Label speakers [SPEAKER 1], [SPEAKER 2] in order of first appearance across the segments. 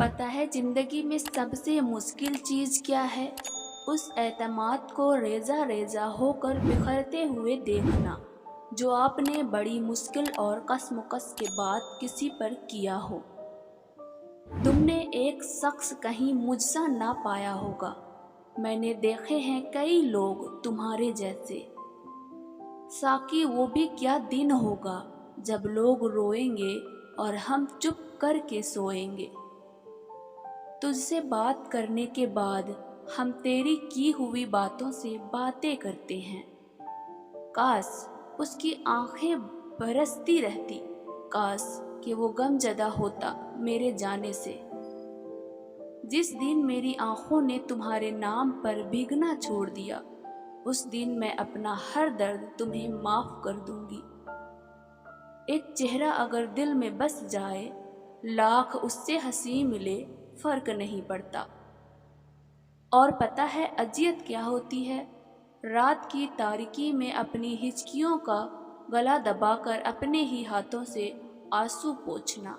[SPEAKER 1] پتہ ہے زندگی میں سب سے مشکل چیز کیا ہے؟ اس اعتماد کو ریزہ ریزہ ہو کر بکھرتے ہوئے دیکھنا جو آپ نے بڑی مشکل اور کشمکش کے بعد کسی پر کیا ہو۔ تم نے ایک شخص کہیں مجھ سا نہ پایا ہوگا۔ میں نے دیکھے ہیں کئی لوگ تمہارے جیسے۔ ساقی وہ بھی کیا دن ہوگا جب لوگ روئیں گے اور ہم چپ کر کے سوئیں گے۔ تجھ سے بات کرنے کے بعد ہم تیری کی ہوئی باتوں سے باتیں کرتے ہیں۔ کاش اس کی آنکھیں برستی رہتی، کاش کہ وہ غم زدہ ہوتا میرے جانے سے۔ جس دن میری آنکھوں نے تمہارے نام پر بھیگنا چھوڑ دیا، اس دن میں اپنا ہر درد تمہیں معاف کر دوں گی۔ ایک چہرہ اگر دل میں بس جائے، لاکھ اس سے ہنسی ملے فرق نہیں پڑتا۔ اور پتہ ہے اذیت کیا ہوتی ہے؟ رات کی تاریکی میں اپنی ہچکیوں کا گلا دبا کر اپنے ہی ہاتھوں سے آنسو پوچھنا۔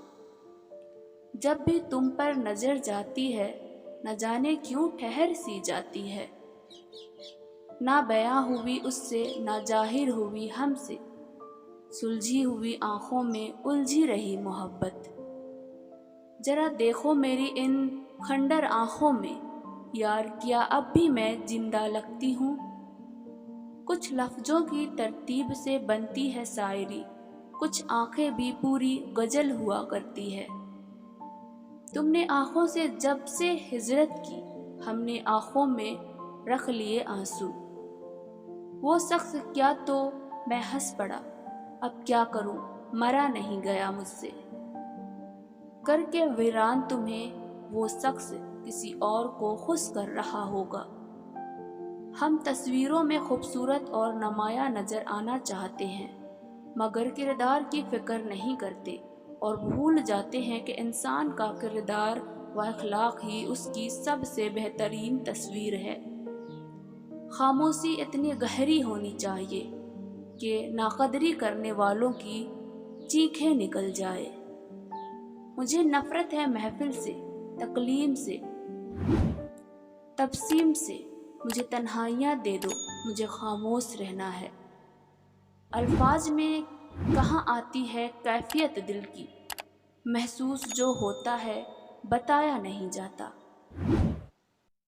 [SPEAKER 1] جب بھی تم پر نظر جاتی ہے، نہ جانے کیوں ٹھہر سی جاتی ہے۔ نہ بیاں ہوئی اس سے، نہ ظاہر ہوئی ہم سے، سلجھی ہوئی آنکھوں میں الجھی رہی محبت۔ ذرا دیکھو میری ان کھنڈر آنکھوں میں، یار کیا اب بھی میں زندہ لگتی ہوں؟ کچھ لفظوں کی ترتیب سے بنتی ہے شاعری، کچھ آنکھیں بھی پوری غزل ہوا کرتی ہے۔ تم نے آنکھوں سے جب سے ہجرت کی، ہم نے آنکھوں میں رکھ لیے آنسو۔ وہ شخص کیا تو میں ہنس پڑا، اب کیا کروں مرا نہیں گیا مجھ سے۔ کر کے ویران تمہیں وہ شخص کسی اور کو خوش کر رہا ہوگا۔ ہم تصویروں میں خوبصورت اور نمایاں نظر آنا چاہتے ہیں، مگر کردار کی فکر نہیں کرتے اور بھول جاتے ہیں کہ انسان کا کردار و اخلاق ہی اس کی سب سے بہترین تصویر ہے۔ خاموشی اتنی گہری ہونی چاہیے کہ ناقدری کرنے والوں کی چیخیں نکل جائے۔ مجھے نفرت ہے محفل سے، تکلیم سے، تبسیم سے۔ مجھے تنہائیاں دے دو، مجھے خاموش رہنا ہے۔ الفاظ میں کہاں آتی ہے کیفیت دل کی، محسوس جو ہوتا ہے بتایا نہیں جاتا۔